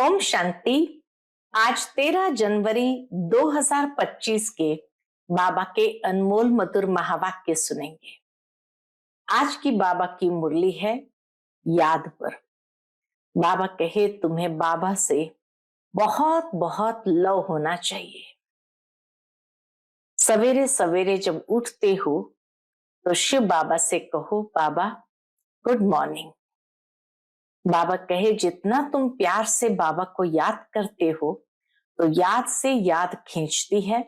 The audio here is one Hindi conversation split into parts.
ओम शांति। आज 13 जनवरी 2025 के बाबा के अनमोल मधुर महावाक्य सुनेंगे। आज की बाबा की मुरली है याद पर। बाबा कहे तुम्हें बाबा से बहुत बहुत लव होना चाहिए। सवेरे सवेरे जब उठते हो तो शिव बाबा से कहो बाबा गुड मॉर्निंग। बाबा कहे जितना तुम प्यार से बाबा को याद करते हो तो याद से याद खींचती है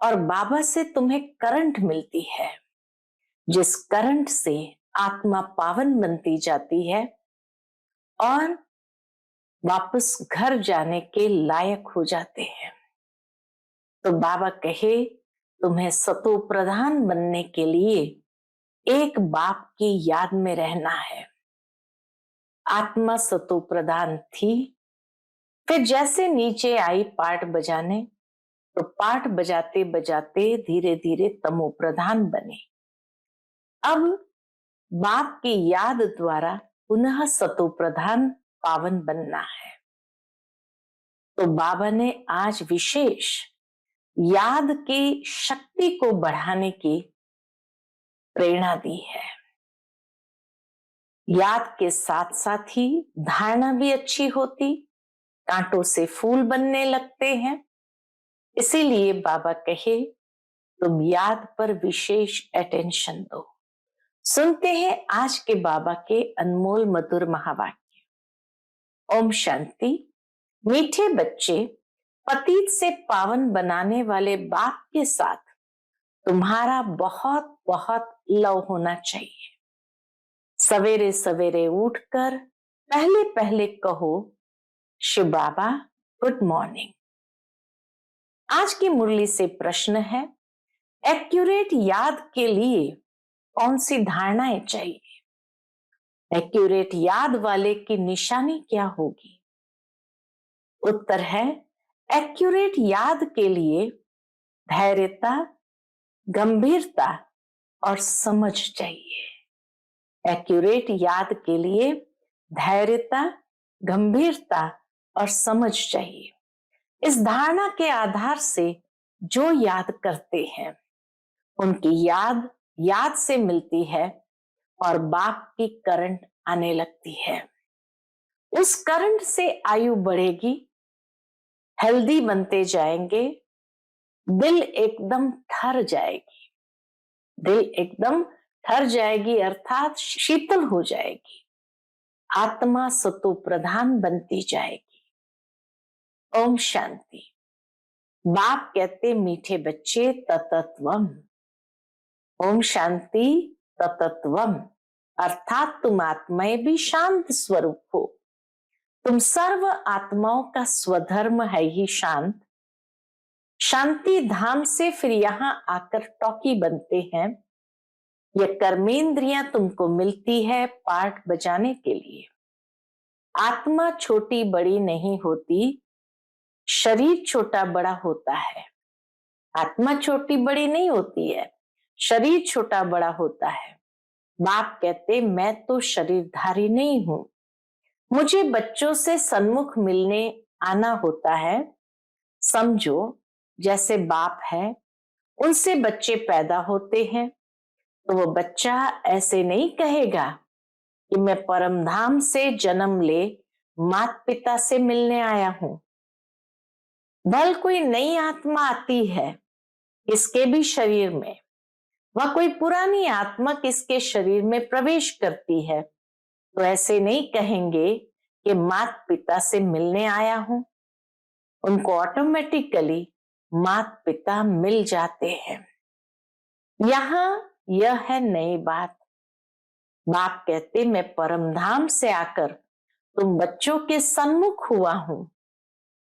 और बाबा से तुम्हें करंट मिलती है, जिस करंट से आत्मा पावन बनती जाती है और वापस घर जाने के लायक हो जाते हैं। तो बाबा कहे तुम्हें सतो प्रधान बनने के लिए एक बाप की याद में रहना है। आत्मा सतो प्रधान थी, फिर जैसे नीचे आई पाठ बजाने तो पाठ बजाते बजाते धीरे धीरे तमो प्रधान बने। अब बाप की याद द्वारा पुनः सतो प्रधान पावन बनना है। तो बाबा ने आज विशेष याद की शक्ति को बढ़ाने की प्रेरणा दी है। याद के साथ साथ ही धारणा भी अच्छी होती, कांटों से फूल बनने लगते हैं। इसीलिए बाबा कहे तुम याद पर विशेष अटेंशन दो। सुनते हैं आज के बाबा के अनमोल मधुर महावाक्य। ओम शांति। मीठे बच्चे, पतित से पावन बनाने वाले बाप के साथ तुम्हारा बहुत बहुत लव होना चाहिए। सवेरे सवेरे उठकर पहले पहले कहो शिव बाबा गुड मॉर्निंग। आज की मुरली से प्रश्न है, एक्यूरेट याद के लिए कौन सी धारणाएं चाहिए? एक्यूरेट याद वाले की निशानी क्या होगी? उत्तर है, एक्यूरेट याद के लिए धैर्यता, गंभीरता और समझ चाहिए। एक्यूरेट याद के लिए धैर्यता, गंभीरता और समझ चाहिए। इस धारणा के आधार से जो याद करते हैं उनकी याद से मिलती है और बाप की करंट आने लगती है। उस करंट से आयु बढ़ेगी, हेल्दी बनते जाएंगे, दिल एकदम ठर जाएगी। दिल एकदम ठर जाएगी अर्थात शीतल हो जाएगी। आत्मा सतो प्रधान बनती जाएगी। ओम शांति। बाप कहते मीठे बच्चे ततत्वम। ओम शांति ततत्वम अर्थात तुम आत्माएं भी शांत स्वरूप हो। तुम सर्व आत्माओं का स्वधर्म है ही शांत। शांति धाम से फिर यहां आकर टॉकी बनते हैं। यह कर्मेंद्रियां तुमको मिलती है पाठ बजाने के लिए। आत्मा छोटी बड़ी नहीं होती, शरीर छोटा बड़ा होता है। आत्मा छोटी बड़ी नहीं होती है, शरीर छोटा बड़ा होता है। बाप कहते मैं तो शरीरधारी नहीं हूं, मुझे बच्चों से सन्मुख मिलने आना होता है। समझो जैसे बाप है, उनसे बच्चे पैदा होते हैं तो वो बच्चा ऐसे नहीं कहेगा कि मैं परम धाम से जन्म ले माता पिता से मिलने आया हूं। भल कोई नई आत्मा आती है इसके भी शरीर में, वह कोई पुरानी आत्मा किसके शरीर में प्रवेश करती है तो ऐसे नहीं कहेंगे कि माता पिता से मिलने आया हूं। उनको ऑटोमेटिकली माता पिता मिल जाते हैं। यहां यह है नई बात। बाप कहते मैं परम धाम से आकर तुम बच्चों के सन्मुख हुआ हूं,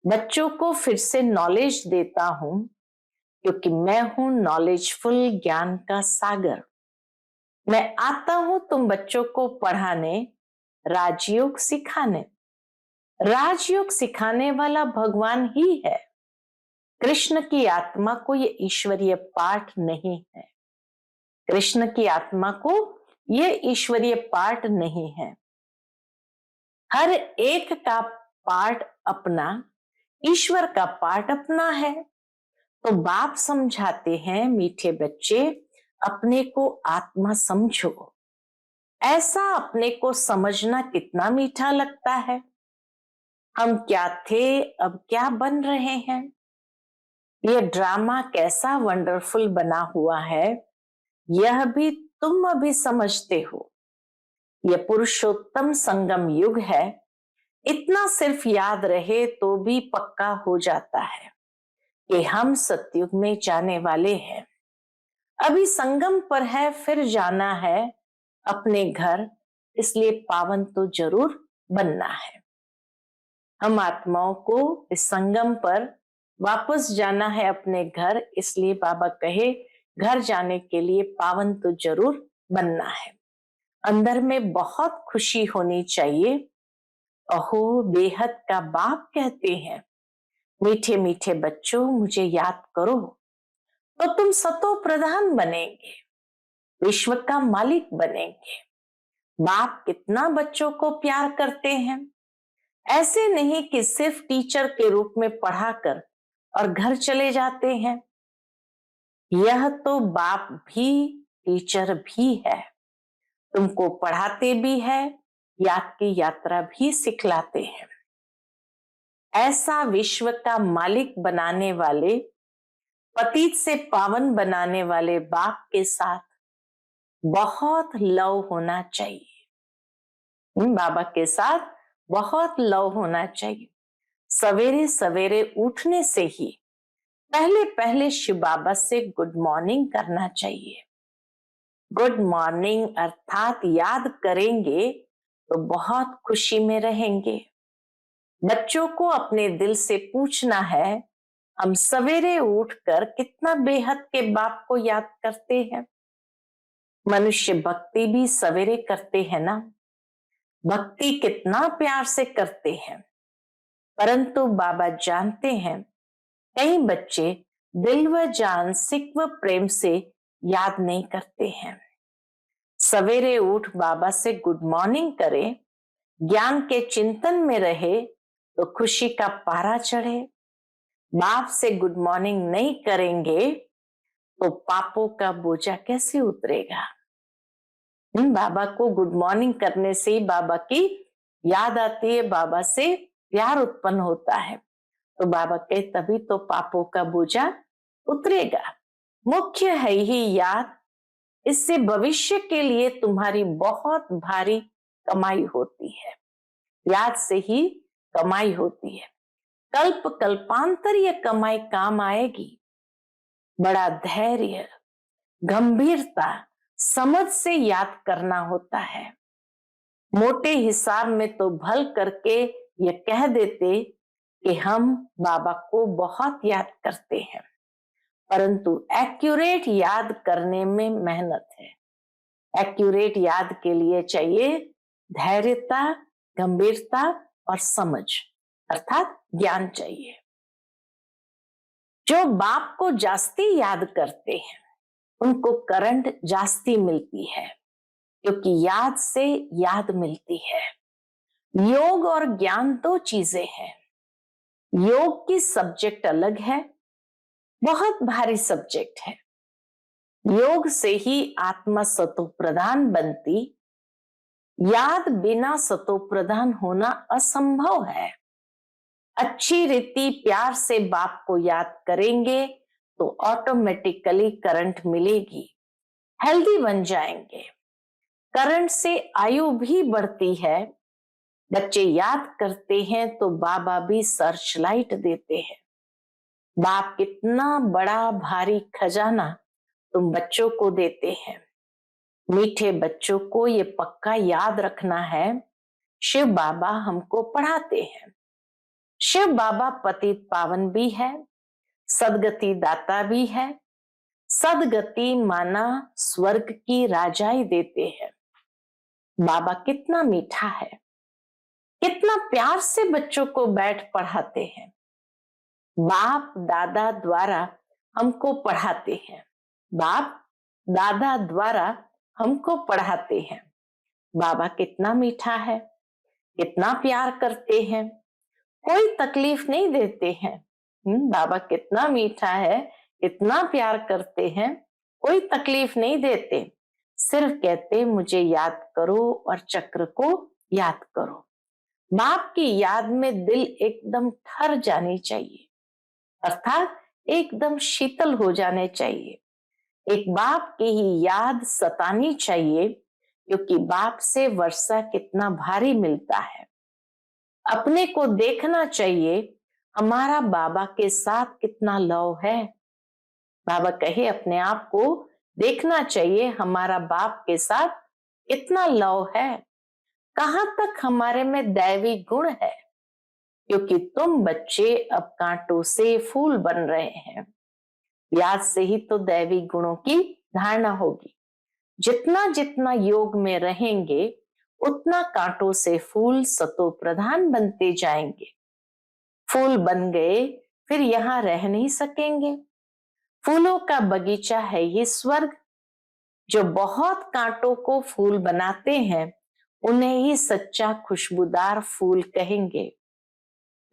बच्चों को फिर से नॉलेज देता हूं, क्योंकि मैं हूं नॉलेजफुल ज्ञान का सागर। मैं आता हूं तुम बच्चों को पढ़ाने, राजयोग सिखाने। राजयोग सिखाने वाला भगवान ही है। कृष्ण की आत्मा को ये ईश्वरीय पाठ नहीं है। कृष्ण की आत्मा को ये ईश्वरीय पाठ नहीं है। हर एक का पार्ट अपना, ईश्वर का पार्ट अपना है। तो बाप समझाते हैं, मीठे बच्चे अपने को आत्मा समझो। ऐसा अपने को समझना कितना मीठा लगता है। हम क्या थे, अब क्या बन रहे हैं। यह ड्रामा कैसा वंडरफुल बना हुआ है, यह भी तुम अभी समझते हो। यह पुरुषोत्तम संगम युग है। इतना सिर्फ याद रहे तो भी पक्का हो जाता है कि हम सतयुग में जाने वाले हैं। अभी संगम पर है, फिर जाना है अपने घर, इसलिए पावन तो जरूर बनना है। हम आत्माओं को इस संगम पर वापस जाना है अपने घर, इसलिए बाबा कहे घर जाने के लिए पावन तो जरूर बनना है। अंदर में बहुत खुशी होनी चाहिए। अहो, बेहद का बाप कहते हैं, मीठे मीठे बच्चों मुझे याद करो तो तुम सतो प्रधान बनेंगे, विश्व का मालिक बनेंगे। बाप कितना बच्चों को प्यार करते हैं। ऐसे नहीं कि सिर्फ टीचर के रूप में पढ़ाकर और घर चले जाते हैं। यह तो बाप भी टीचर भी है, तुमको पढ़ाते भी है, याद की यात्रा भी सिखलाते हैं। ऐसा विश्व का मालिक बनाने वाले, पतित से पावन बनाने वाले बाप के साथ बहुत लव होना चाहिए। बाबा के साथ बहुत लव होना चाहिए। सवेरे सवेरे उठने से ही पहले पहले शिव बाबा से गुड मॉर्निंग करना चाहिए। गुड मॉर्निंग अर्थात याद करेंगे तो बहुत खुशी में रहेंगे। बच्चों को अपने दिल से पूछना है, हम सवेरे उठकर कितना बेहद के बाप को याद करते हैं। मनुष्य भक्ति भी सवेरे करते हैं ना, भक्ति कितना प्यार से करते हैं। परंतु बाबा जानते हैं कई बच्चे दिल व जान सिक व प्रेम से याद नहीं करते हैं। सवेरे उठ बाबा से गुड मॉर्निंग करें, ज्ञान के चिंतन में रहे तो खुशी का पारा चढ़े। बाप से गुड मॉर्निंग नहीं करेंगे तो पापों का बोझा कैसे उतरेगा। बाबा को गुड मॉर्निंग करने से ही बाबा की याद आती है, बाबा से प्यार उत्पन्न होता है। तो बाबा के तभी तो पापों का बोझा उतरेगा। मुख्य है ही याद, इससे भविष्य के लिए तुम्हारी बहुत भारी कमाई होती है। याद से ही कमाई होती है। कल्प कल्पांतर ये कमाई काम आएगी। बड़ा धैर्य, गंभीरता, समझ से याद करना होता है। मोटे हिसाब में तो भल करके ये कह देते कि हम बाबा को बहुत याद करते हैं, परंतु एक्यूरेट याद करने में मेहनत है। एक्यूरेट याद के लिए चाहिए धैर्यता, गंभीरता और समझ अर्थात ज्ञान चाहिए। जो बाप को जास्ती याद करते हैं उनको करंट जास्ती मिलती है, क्योंकि याद से याद मिलती है। योग और ज्ञान दो चीजें हैं। योग की सब्जेक्ट अलग है, बहुत भारी सब्जेक्ट है। योग से ही आत्मा सतो प्रधान बनती। याद बिना सतो प्रधान होना असंभव है। अच्छी रीति प्यार से बाप को याद करेंगे तो ऑटोमेटिकली करंट मिलेगी, हेल्दी बन जाएंगे। करंट से आयु भी बढ़ती है। बच्चे याद करते हैं तो बाबा भी सर्च लाइट देते हैं। बाप कितना बड़ा भारी खजाना तुम बच्चों को देते हैं। मीठे बच्चों को ये पक्का याद रखना है, शिव बाबा हमको पढ़ाते हैं। शिव बाबा पतित पावन भी है, सदगति दाता भी है। सदगति माना स्वर्ग की राजाई देते हैं। बाबा कितना मीठा है, कितना प्यार से बच्चों को बैठ पढ़ाते हैं। बाप दादा द्वारा हमको पढ़ाते हैं। बाप दादा द्वारा हमको पढ़ाते हैं। बाबा कितना मीठा है, कितना प्यार करते हैं। कोई तकलीफ नहीं देते हैं। बाबा कितना मीठा है, कितना प्यार करते हैं, कोई तकलीफ नहीं देते। सिर्फ कहते मुझे याद करो और चक्र को याद करो। बाप की याद में दिल एकदम ठर जानी चाहिए, अर्थात एकदम शीतल हो जाने चाहिए। एक बाप की ही याद सतानी चाहिए, क्योंकि बाप से वर्षा कितना भारी मिलता है। अपने को देखना चाहिए हमारा बाबा के साथ कितना लव है। बाबा कहे अपने आप को देखना चाहिए हमारा बाप के साथ कितना लव है, कहां तक हमारे में दैवी गुण है। क्योंकि तुम बच्चे अब कांटों से फूल बन रहे हैं। याद से ही तो दैवी गुणों की धारणा होगी। जितना जितना योग में रहेंगे उतना कांटों से फूल सतो प्रधान बनते जाएंगे। फूल बन गए फिर यहाँ रह नहीं सकेंगे। फूलों का बगीचा है ये स्वर्ग। जो बहुत कांटों को फूल बनाते हैं उन्हें ही सच्चा खुशबूदार फूल कहेंगे।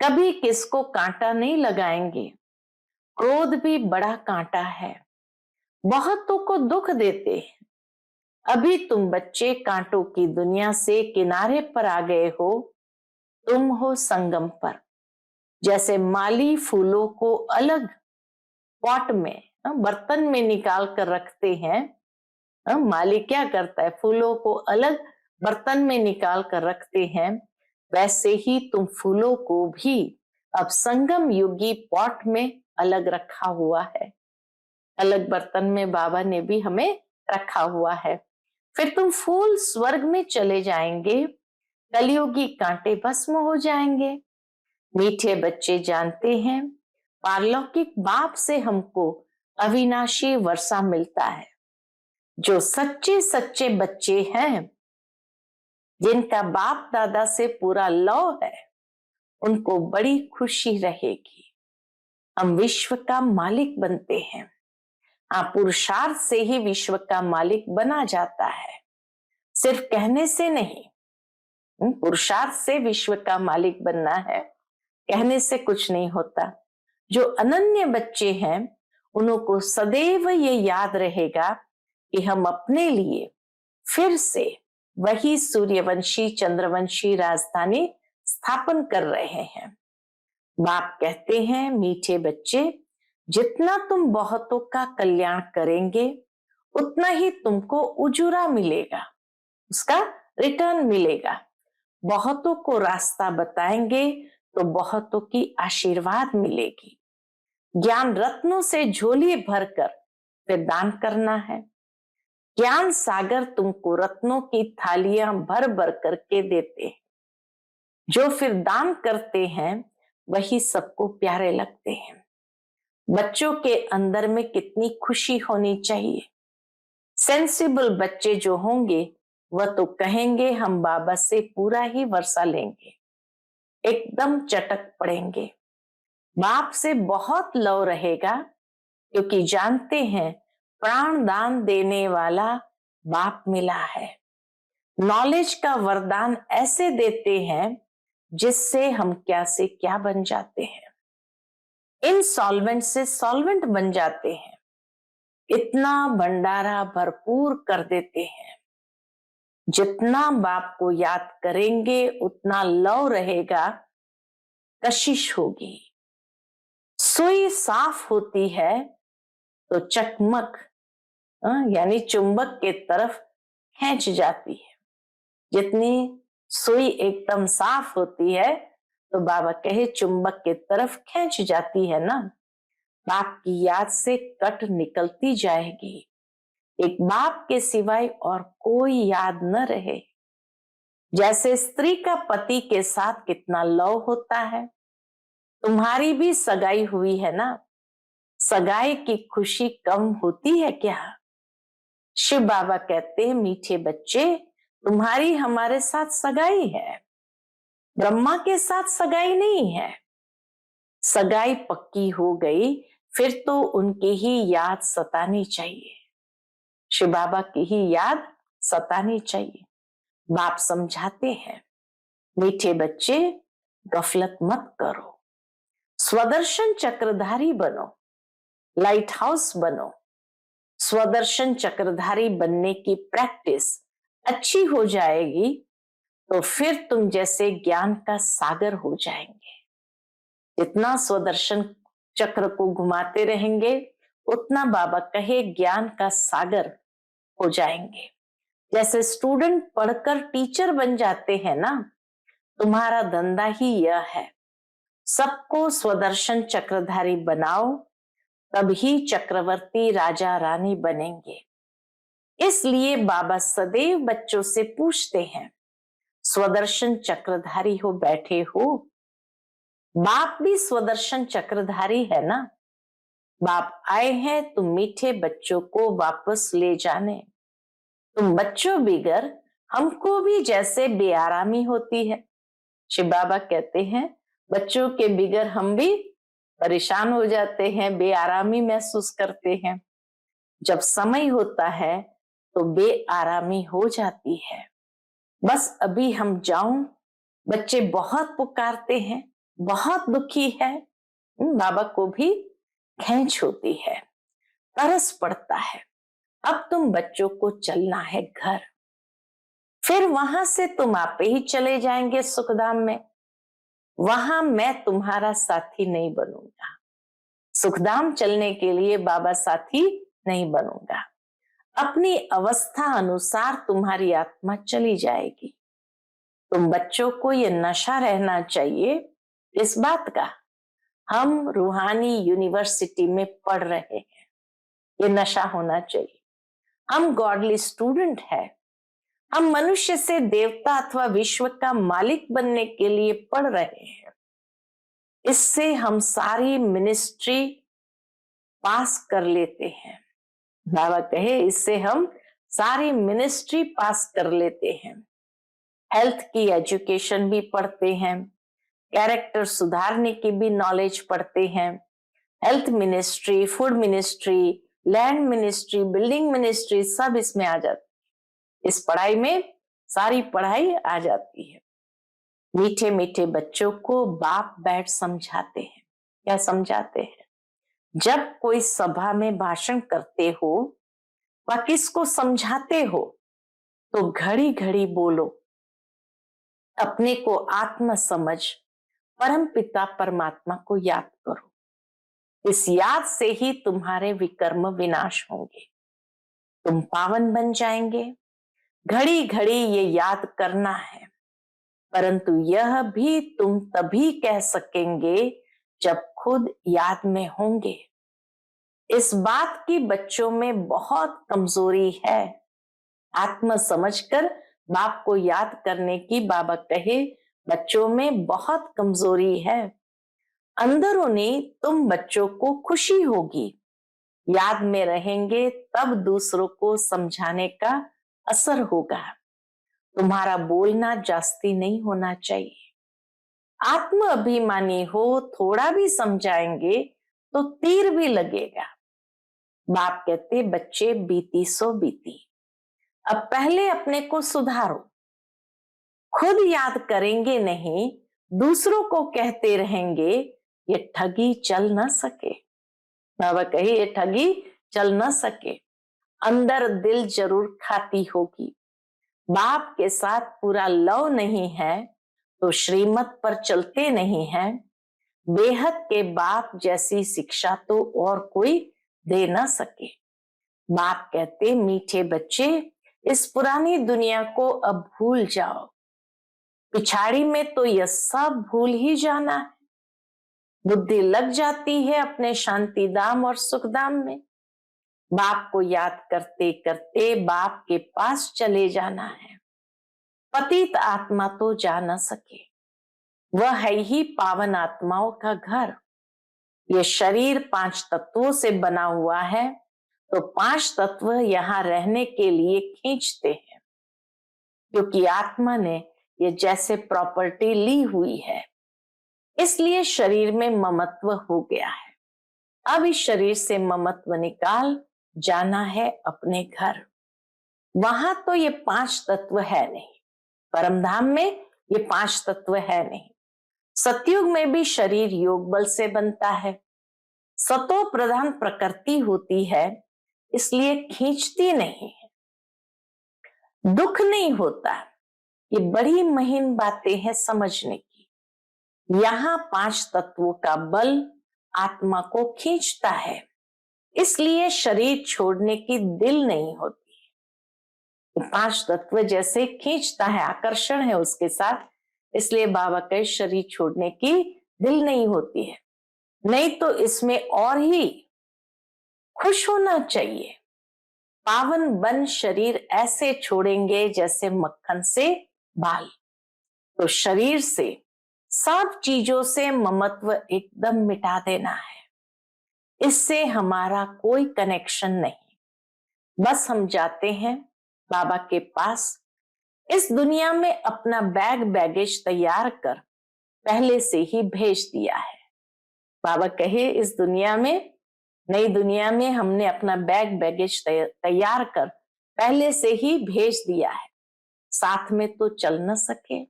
कभी किसको कांटा नहीं लगाएंगे। क्रोध भी बड़ा कांटा है, बहुतों को दुख देते हैं। अभी तुम बच्चे कांटों की दुनिया से किनारे पर आ गए हो, तुम हो संगम पर। जैसे माली फूलों को अलग पॉट में बर्तन में निकाल कर रखते हैं, माली क्या करता है फूलों को अलग बर्तन में निकाल कर रखते हैं, वैसे ही तुम फूलों को भी अब संगम युगी पॉट में अलग रखा हुआ है। अलग बर्तन में बाबा ने भी हमें रखा हुआ है। फिर तुम फूल स्वर्ग में चले जाएंगे, कलयुगी कांटे भस्म हो जाएंगे। मीठे बच्चे जानते हैं पारलौकिक बाप से हमको अविनाशी वर्षा मिलता है। जो सच्चे सच्चे बच्चे हैं, जिनका बाप दादा से पूरा लव है, उनको बड़ी खुशी रहेगी। हम विश्व का मालिक बनते हैं। पुरुषार्थ से ही विश्व का मालिक बना जाता है, सिर्फ कहने से नहीं। पुरुषार्थ से विश्व का मालिक बनना है, कहने से कुछ नहीं होता। जो अनन्य बच्चे हैं उनको सदैव ये याद रहेगा कि हम अपने लिए फिर से वही सूर्यवंशी चंद्रवंशी राजधानी स्थापन कर रहे हैं। बाप कहते हैं मीठे बच्चे, जितना तुम बहुतों का कल्याण करेंगे उतना ही तुमको उजूरा मिलेगा, उसका रिटर्न मिलेगा। बहुतों को रास्ता बताएंगे तो बहुतों की आशीर्वाद मिलेगी। ज्ञान रत्नों से झोली भरकर फिर दान करना है। ज्ञान सागर तुमको रत्नों की थालियां भर भर करके देते हैं। जो फिर दान करते हैं वही सबको प्यारे लगते हैं। बच्चों के अंदर में कितनी खुशी होनी चाहिए। सेंसिबल बच्चे जो होंगे वह तो कहेंगे हम बाबा से पूरा ही वर्षा लेंगे, एकदम चटक पड़ेंगे। बाप से बहुत लव रहेगा, क्योंकि जानते हैं प्राण दान देने वाला बाप मिला है। नॉलेज का वरदान ऐसे देते हैं जिससे हम क्या से क्या बन जाते हैं, इनसॉल्वेंट से सॉल्वेंट बन जाते हैं। इतना भंडारा भरपूर कर देते हैं। जितना बाप को याद करेंगे उतना लव रहेगा, कशिश होगी। सुई साफ होती है तो चकमक यानी चुंबक के तरफ खींच जाती है। जितनी सुई एकदम साफ होती है तो बाबा कहे चुंबक के तरफ खींच जाती है ना। बाप की याद से कट निकलती जाएगी। एक बाप के सिवाय और कोई याद न रहे। जैसे स्त्री का पति के साथ कितना लव होता है, तुम्हारी भी सगाई हुई है ना। सगाई की खुशी कम होती है क्या। शिव बाबा कहते हैं मीठे बच्चे, तुम्हारी हमारे साथ सगाई है, ब्रह्मा के साथ सगाई नहीं है। सगाई पक्की हो गई फिर तो उनकी ही याद सतानी चाहिए। शिव बाबा की ही याद सतानी चाहिए। बाप समझाते हैं मीठे बच्चे, गफलत मत करो, स्वदर्शन चक्रधारी बनो, लाइट हाउस बनो। स्वदर्शन चक्रधारी बनने की प्रैक्टिस अच्छी हो जाएगी तो फिर तुम जैसे ज्ञान का सागर हो जाएंगे। जितना स्वदर्शन चक्र को घुमाते रहेंगे उतना बाबा कहे ज्ञान का सागर हो जाएंगे। जैसे स्टूडेंट पढ़कर टीचर बन जाते हैं ना, तुम्हारा धंधा ही यह है, सबको स्वदर्शन चक्रधारी बनाओ, तभी चक्रवर्ती राजा रानी बनेंगे। इसलिए बाबा सदैव बच्चों से पूछते हैं, स्वदर्शन चक्रधारी हो बैठे हो? बाप भी स्वदर्शन चक्रधारी है ना। बाप आए हैं तुम मीठे बच्चों को वापस ले जाने। तुम बच्चों बिगर हमको भी जैसे बेआरामी होती है। शिव बाबा कहते हैं बच्चों के बिगर हम भी परेशान हो जाते हैं, बेआरामी महसूस करते हैं। जब समय होता है तो बेआरामी हो जाती है। बस अभी हम जाऊं, बच्चे बहुत पुकारते हैं, बहुत दुखी है, बाबा को भी खींच होती है, तरस पड़ता है। अब तुम बच्चों को चलना है घर, फिर वहां से तुम आप ही चले जाएंगे सुखधाम में। वहां मैं तुम्हारा साथी नहीं बनूंगा। सुखधाम चलने के लिए बाबा साथी नहीं बनूंगा। अपनी अवस्था अनुसार तुम्हारी आत्मा चली जाएगी। तुम बच्चों को ये नशा रहना चाहिए इस बात का, हम रूहानी यूनिवर्सिटी में पढ़ रहे हैं, ये नशा होना चाहिए। हम गॉडली स्टूडेंट है, हम मनुष्य से देवता अथवा विश्व का मालिक बनने के लिए पढ़ रहे हैं। इससे हम सारी मिनिस्ट्री पास कर लेते हैं। बाबा कहे इससे हम सारी मिनिस्ट्री पास कर लेते हैं। हेल्थ की एजुकेशन भी पढ़ते हैं, कैरेक्टर सुधारने की भी नॉलेज पढ़ते हैं। Health ministry, food ministry, land ministry, building ministry सब इसमें आ जाती है। इस पढ़ाई में सारी पढ़ाई आ जाती है। मीठे मीठे बच्चों को बाप बैठ समझाते हैं। क्या समझाते हैं? जब कोई सभा में भाषण करते हो व किसको समझाते हो तो घड़ी घड़ी बोलो, अपने को आत्म समझ परम पिता परमात्मा को याद करो। इस याद से ही तुम्हारे विकर्म विनाश होंगे, तुम पावन बन जाएंगे। घड़ी घड़ी ये याद करना है, परंतु यह भी तुम तभी कह सकेंगे जब खुद याद में होंगे। इस बात की बच्चों में बहुत कमजोरी है। आत्म समझकर बाप को याद करने की बाबा कहे बच्चों में बहुत कमजोरी है। अंदरूनी तुम बच्चों को खुशी होगी, याद में रहेंगे तब दूसरों को समझाने का असर होगा। तुम्हारा बोलना जास्ती नहीं होना चाहिए। आत्म अभिमानी हो, थोड़ा भी समझाएंगे तो तीर भी लगेगा। बाप कहते बच्चे बीती सो बीती, अब पहले अपने को सुधारो। खुद याद करेंगे नहीं, दूसरों को कहते रहेंगे, ये ठगी चल न सके। बाबा कहे ये ठगी चल न सके। अंदर दिल जरूर खाती होगी। बाप के साथ पूरा लव नहीं है तो श्रीमत पर चलते नहीं है। बेहद के बाप जैसी शिक्षा तो और कोई दे न सके। बाप कहते मीठे बच्चे इस पुरानी दुनिया को अब भूल जाओ। पिछाड़ी में तो यह सब भूल ही जाना है। बुद्धि लग जाती है अपने शांति धाम और सुख धाम में। बाप को याद करते करते बाप के पास चले जाना है। पतित आत्मा तो जा न सके, वह है ही पावन आत्माओं का घर। यह शरीर 5 तत्वों से बना हुआ है, तो 5 तत्व यहाँ रहने के लिए खींचते हैं, क्योंकि आत्मा ने ये जैसे प्रॉपर्टी ली हुई है, इसलिए शरीर में ममत्व हो गया है। अब इस शरीर से ममत्व निकाल जाना है अपने घर। वहां तो ये 5 तत्व है नहीं, परमधाम में ये 5 तत्व है नहीं। सतयुग में भी शरीर योग बल से बनता है। सतो प्रधान प्रकृति होती है, इसलिए खींचती नहीं है, दुख नहीं होता। ये बड़ी महीन बातें हैं समझने की। यहाँ 5 तत्वों का बल आत्मा को खींचता है, इसलिए शरीर छोड़ने की दिल नहीं होती है। 5 तत्व जैसे खींचता है, आकर्षण है उसके साथ, इसलिए बाबा के शरीर छोड़ने की दिल नहीं होती है। नहीं तो इसमें और ही खुश होना चाहिए। पावन बन शरीर ऐसे छोड़ेंगे जैसे मक्खन से बाल। तो शरीर से, सब चीजों से ममत्व एकदम मिटा देना है। इससे हमारा कोई कनेक्शन नहीं। बस हम जाते हैं बाबा के पास, इस दुनिया में अपना बैग बैगेज तैयार कर पहले से ही भेज दिया है। बाबा कहे इस दुनिया में, नई दुनिया में हमने अपना बैग बैगेज तैयार कर पहले से ही भेज दिया है। साथ में तो चल न सके,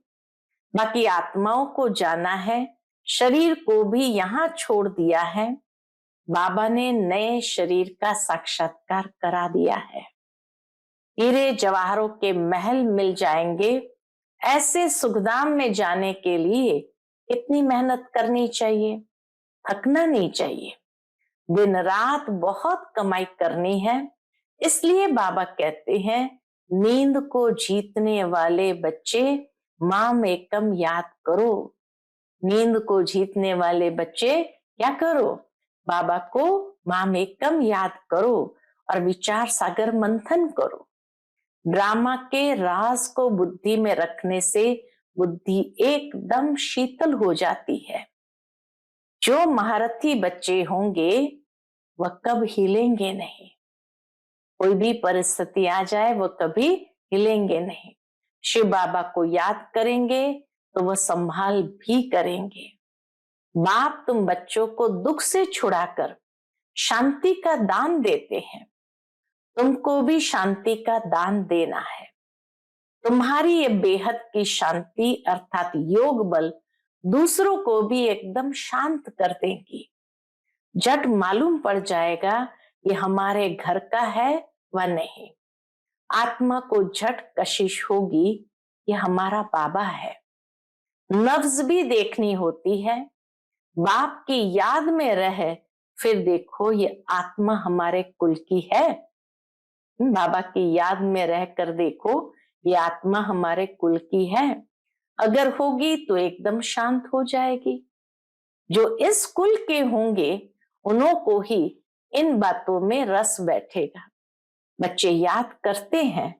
बाकी आत्माओं को जाना है, शरीर को भी यहाँ छोड़ दिया है। बाबा ने नए शरीर का साक्षात्कार करा दिया है। हीरे जवाहरों के महल मिल जाएंगे। ऐसे सुखधाम में जाने के लिए इतनी मेहनत करनी चाहिए, थकना नहीं चाहिए। दिन रात बहुत कमाई करनी है, इसलिए बाबा कहते हैं नींद को जीतने वाले बच्चे माम एकम याद करो। नींद को जीतने वाले बच्चे क्या करो? बाबा को माम एकम याद करो और विचार सागर मंथन करो। ड्रामा के राज को बुद्धि में रखने से बुद्धि एकदम शीतल हो जाती है। जो महारथी बच्चे होंगे वह कब हिलेंगे नहीं। कोई भी परिस्थिति आ जाए वह कभी हिलेंगे नहीं। शिव बाबा को याद करेंगे तो वह संभाल भी करेंगे। बाप तुम बच्चों को दुख से छुड़ाकर शांति का दान देते हैं, तुमको भी शांति का दान देना है। तुम्हारी ये बेहद की शांति अर्थात योग बल दूसरों को भी एकदम शांत कर देगी। झट मालूम पड़ जाएगा ये हमारे घर का है व नहीं। आत्मा को झट कशिश होगी ये हमारा बाबा है। नब्ज भी देखनी होती है। बाप की याद में रहे, फिर देखो ये आत्मा हमारे कुल की है। बाबा की याद में रहकर देखो ये आत्मा हमारे कुल की है। अगर होगी तो एकदम शांत हो जाएगी। जो इस कुल के होंगे उन्हों को ही इन बातों में रस बैठेगा। बच्चे याद करते हैं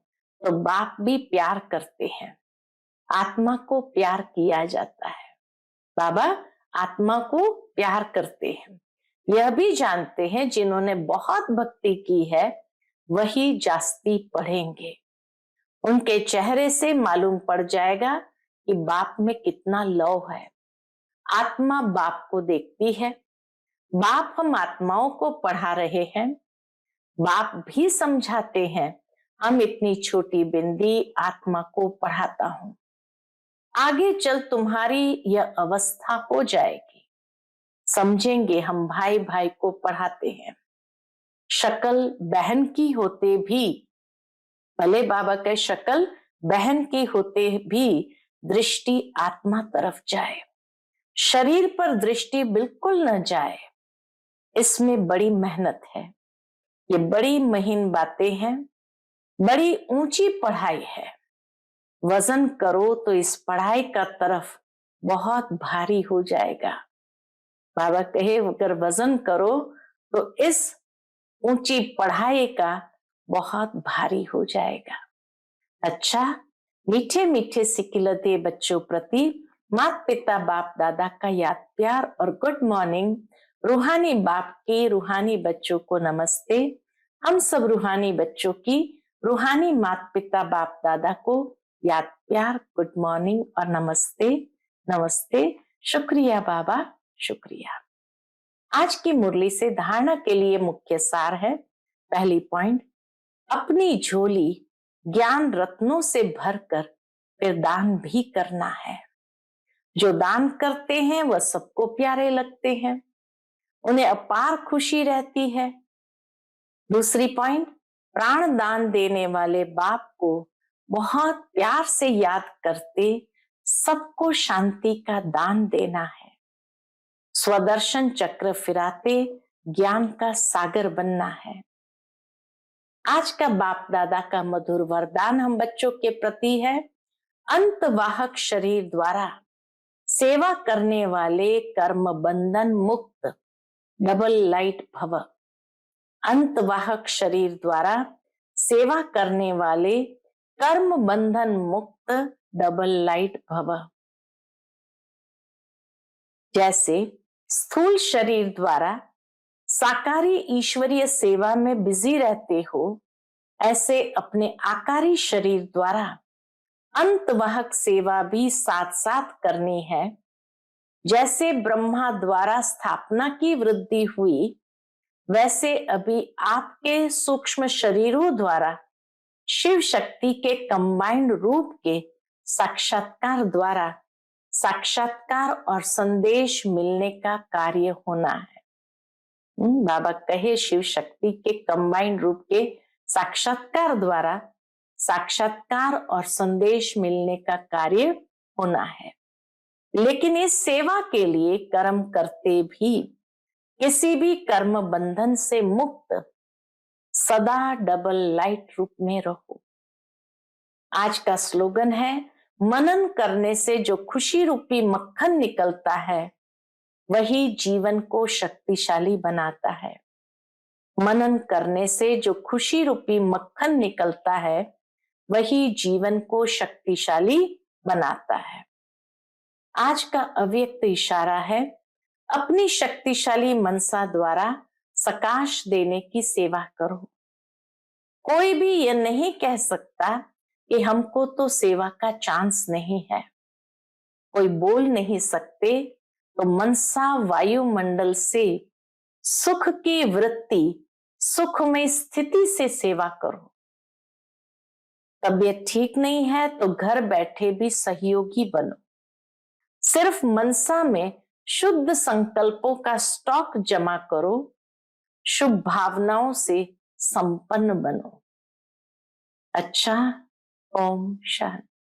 तो बाप भी प्यार करते हैं। आत्मा को प्यार किया जाता है। बाबा आत्मा को प्यार करते हैं। यह भी जानते हैं जिन्होंने बहुत भक्ति की है वही जास्ती पढ़ेंगे। उनके चेहरे से मालूम पड़ जाएगा कि बाप में कितना लव है। आत्मा बाप को देखती है। बाप हम आत्माओं को पढ़ा रहे हैं। बाप भी समझाते हैं हम इतनी छोटी बिंदी आत्मा को पढ़ाता हूं। आगे चल तुम्हारी यह अवस्था हो जाएगी। समझेंगे हम भाई भाई को पढ़ाते हैं। शक्ल बहन की होते भी, भले बाबा के शक्ल बहन की होते भी दृष्टि आत्मा तरफ जाए, शरीर पर दृष्टि बिल्कुल न जाए। इसमें बड़ी मेहनत है। ये बड़ी महीन बातें हैं, बड़ी ऊंची पढ़ाई है। वजन करो तो इस पढ़ाई का तरफ बहुत भारी हो जाएगा। बाबा कहे अगर वजन करो तो इस ऊंची पढ़ाई का बहुत भारी हो जाएगा। अच्छा, मीठे मीठे सिकिलते बच्चों प्रति माता पिता बाप दादा का याद प्यार और गुड मॉर्निंग। रूहानी बाप के रूहानी बच्चों को नमस्ते। हम सब रूहानी बच्चों की रूहानी माता पिता बाप दादा को याद प्यार, गुड मॉर्निंग और नमस्ते। नमस्ते। शुक्रिया बाबा, शुक्रिया। आज की मुरली से धारणा के लिए मुख्य सार है। पहली पॉइंट, अपनी झोली ज्ञान रत्नों से भरकर फिर दान भी करना है। जो दान करते हैं वह सबको प्यारे लगते हैं, उन्हें अपार खुशी रहती है। दूसरी पॉइंट, प्राण दान देने वाले बाप को बहुत प्यार से याद करते सबको शांति का दान देना है। स्वदर्शन चक्र फिराते ज्ञान का सागर बनना है। आज का बाप दादा का मधुर वरदान हम बच्चों के प्रति है, अंतवाहक शरीर द्वारा सेवा करने वाले कर्म बंधन मुक्त डबल लाइट भव। अंतवाहक शरीर द्वारा सेवा करने वाले कर्म बंधन मुक्त डबल लाइट भव। जैसे स्थूल शरीर द्वारा साकारी ईश्वरीय सेवा में बिजी रहते हो, ऐसे अपने आकारी शरीर द्वारा अंतवाहक सेवा भी साथ साथ करनी है। जैसे ब्रह्मा द्वारा स्थापना की वृद्धि हुई, वैसे अभी आपके सूक्ष्म शरीरों द्वारा शिव शक्ति के कंबाइंड रूप के साक्षात्कार द्वारा साक्षात्कार और संदेश मिलने का कार्य होना है। बाबा कहे शिव शक्ति के कंबाइंड रूप के साक्षात्कार द्वारा साक्षात्कार और संदेश मिलने का कार्य होना है। लेकिन इस सेवा के लिए कर्म करते भी किसी भी कर्म बंधन से मुक्त सदा डबल लाइट रूप में रहो। आज का स्लोगन है, मनन करने से जो खुशी रूपी मक्खन निकलता है वही जीवन को शक्तिशाली बनाता है। मनन करने से जो खुशी रूपी मक्खन निकलता है वही जीवन को शक्तिशाली बनाता है। आज का अव्यक्त इशारा है, अपनी शक्तिशाली मनसा द्वारा सकाश देने की सेवा करो। कोई भी यह नहीं कह सकता कि हमको तो सेवा का चांस नहीं है। कोई बोल नहीं सकते तो मनसा वायुमंडल से सुख की वृत्ति, सुख में स्थिति से सेवा करो। तबीयत ठीक नहीं है तो घर बैठे भी सहयोगी बनो। सिर्फ मनसा में शुद्ध संकल्पों का स्टॉक जमा करो, शुभ भावनाओं से संपन्न बनो। अच्छा, ओम शांति।